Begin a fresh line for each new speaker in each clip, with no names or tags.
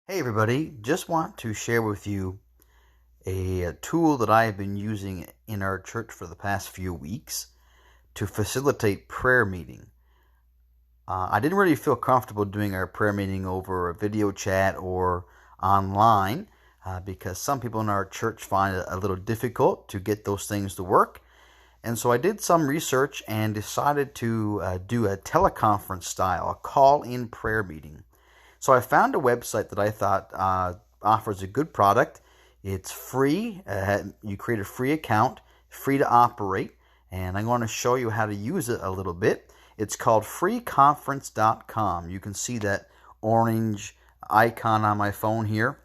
Hey everybody, just want to share with you a tool that I have been using in our church for the past few weeks to facilitate prayer meeting. I didn't really feel comfortable doing our prayer meeting over a video chat or online because some people in our church find it a little difficult to get those things to work. And so I did some research and decided to do a teleconference style, a call-in prayer meeting. So I found a website that I thought offers a good product. It's free. You create a free account, free to operate, and I'm going to show you how to use it a little bit. It's called freeconference.com. You can see that orange icon on my phone here.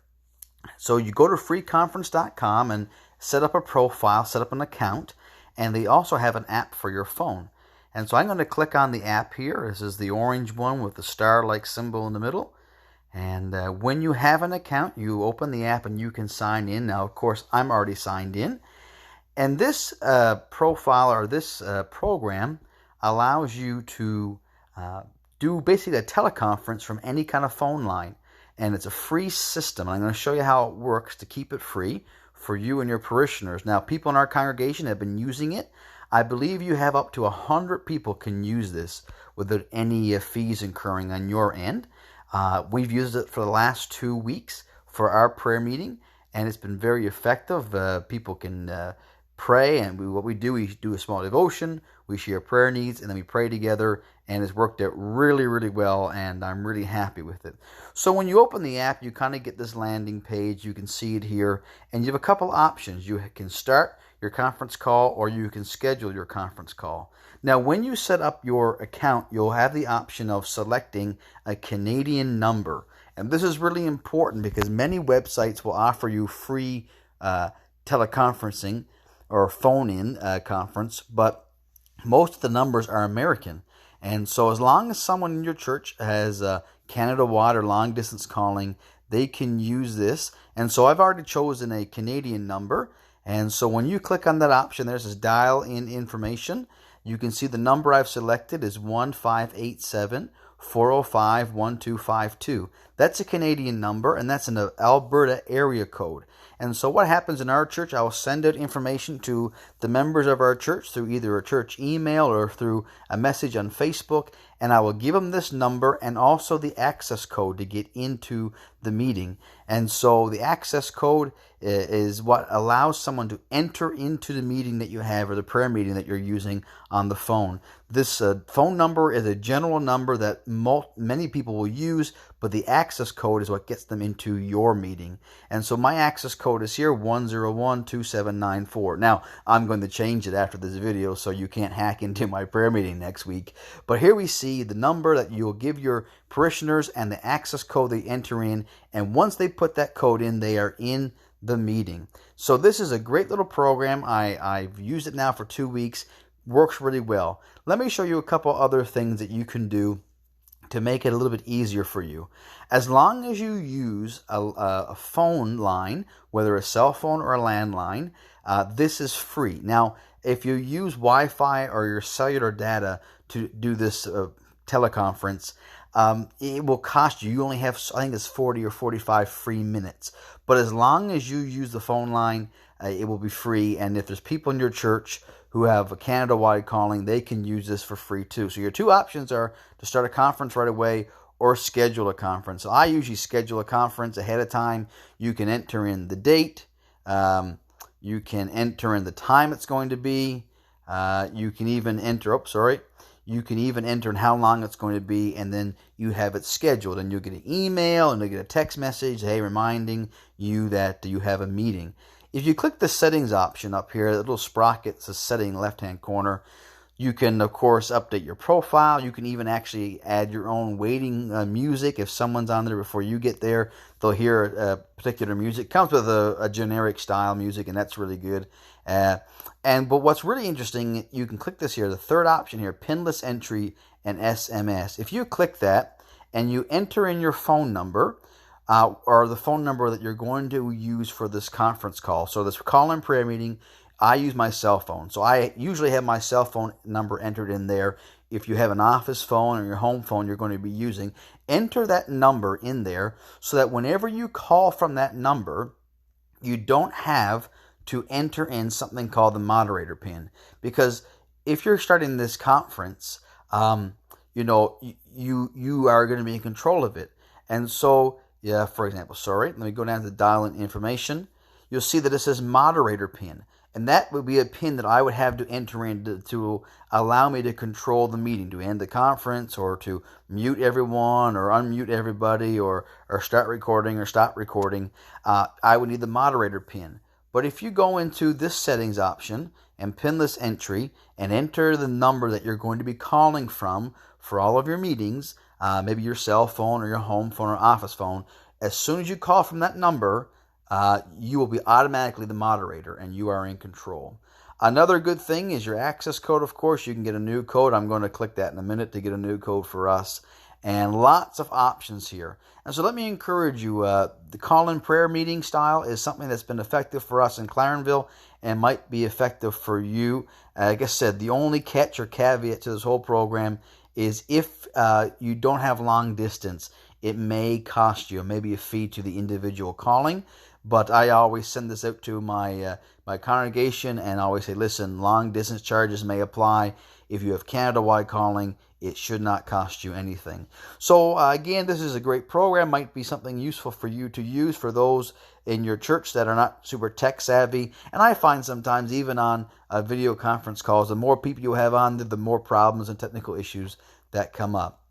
So you go to freeconference.com and set up a profile, set up an account, and they also have an app for your phone. And so I'm going to click on the app here. This is the orange one with the star-like symbol in the middle. And when you have an account, you open the app and you can sign in. Now, of course, I'm already signed in. And this profile or this program allows you to do basically a teleconference from any kind of phone line. And it's a free system. I'm going to show you how it works to keep it free for you and your parishioners. Now, people in our congregation have been using it. I believe you have up to 100 people can use this without any fees incurring on your end. We've used it for the last 2 weeks for our prayer meeting, and it's been very effective. People can pray, and we do a small devotion, we share prayer needs, and then we pray together, and it's worked out really, really well, and I'm really happy with it. So when you open the app, you kind of get this landing page. You can see it here, and you have a couple options. You can start your conference call, or you can schedule your conference call. Now, when you set up your account, you'll have the option of selecting a Canadian number. And this is really important because many websites will offer you free teleconferencing or phone-in conference, but most of the numbers are American. And so as long as someone in your church has Canada-wide or long-distance calling, they can use this. And so I've already chosen a Canadian number. And so when you click on that option, there's this dial in information. You can see the number I've selected is 1587-405-1252. That's a Canadian number, and that's an Alberta area code. And so what happens in our church, I will send out information to the members of our church through either a church email or through a message on Facebook, and I will give them this number and also the access code to get into the meeting. And so the access code is what allows someone to enter into the meeting that you have or the prayer meeting that you're using on the phone. This phone number is a general number that many people will use, but the access code is what gets them into your meeting. And so my access code is here, 1012794. Now, I'm going to change it after this video so you can't hack into my prayer meeting next week. But here we see the number that you'll give your parishioners and the access code they enter in. And once they put that code in, they are in the meeting. So this is a great little program. I've used it now for 2 weeks. Works really well. Let me show you a couple other things that you can do to make it a little bit easier for you. As long as you use a phone line, whether a cell phone or a landline, this is free. Now, if you use Wi-Fi or your cellular data to do this teleconference, it will cost you. You only have, I think it's 40 or 45 free minutes. But as long as you use the phone line, it will be free. And if there's people in your church who have a Canada-wide calling, they can use this for free too. So your two options are to start a conference right away or schedule a conference. So I usually schedule a conference ahead of time. You can enter in the date. You can enter in the time it's going to be. You can even enter, you can even enter in how long it's going to be, and then you have it scheduled, and you'll get an email and you'll get a text message, hey, reminding you that you have a meeting. If you click the settings option up here, the little sprocket says setting left-hand corner, you can, of course, update your profile. You can even actually add your own waiting music. If someone's on there before you get there, they'll hear particular music. It comes with a generic style music, and that's really good. But what's really interesting, you can click this here, the third option here, Pinless Entry and SMS. If you click that and you enter in your phone number, or the phone number that you're going to use for this conference call. So this call-in prayer meeting, I use my cell phone. So I usually have my cell phone number entered in there. if you have an office phone or your home phone you're going to be using, enter that number in there so that whenever you call from that number, you don't have to enter in something called the moderator pin. Because if you're starting this conference, you are going to be in control of it. And so, yeah, for example, let me go down to dial-in information. You'll see that it says moderator pin. And that would be a pin that I would have to enter in to allow me to control the meeting, to end the conference, or to mute everyone, or unmute everybody, or start recording or stop recording. I would need the moderator pin. But if you go into this settings option and pinless entry and enter the number that you're going to be calling from for all of your meetings, maybe your cell phone or your home phone or office phone, as soon as you call from that number, you will be automatically the moderator and you are in control. Another good thing is your access code. Of course, you can get a new code. I'm going to click that in a minute to get a new code for us. And lots of options here. And so let me encourage you, the call-in prayer meeting style is something that's been effective for us in Clarenville and might be effective for you. Like I said, the only catch or caveat to this whole program is if you don't have long distance, it may cost you maybe a fee to the individual calling. But I always send this out to my congregation and always say, listen, long distance charges may apply. If you have Canada-wide calling, it should not cost you anything. So again, this is a great program. Might be something useful for you to use for those in your church that are not super tech savvy. And I find sometimes even on video conference calls, the more people you have on, the more problems and technical issues that come up.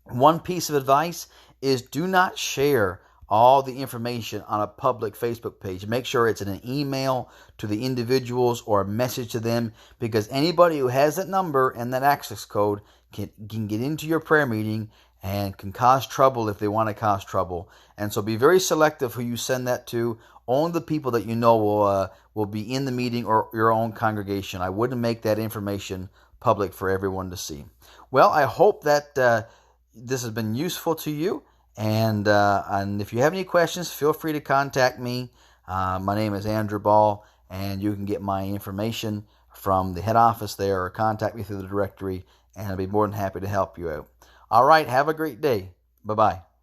One piece of advice is do not share all the information on a public Facebook page. Make sure it's in an email to the individuals or a message to them, because anybody who has that number and that access code can get into your prayer meeting and can cause trouble if they want to cause trouble. And so be very selective who you send that to. Only the people that you know will be in the meeting or your own congregation. I wouldn't make that information public for everyone to see. Well, I hope that this has been useful to you. And if you have any questions, feel free to contact me. My name is Andrew Ball, and you can get my information from the head office there or contact me through the directory, and I'll be more than happy to help you out. All right, have a great day. Bye-bye.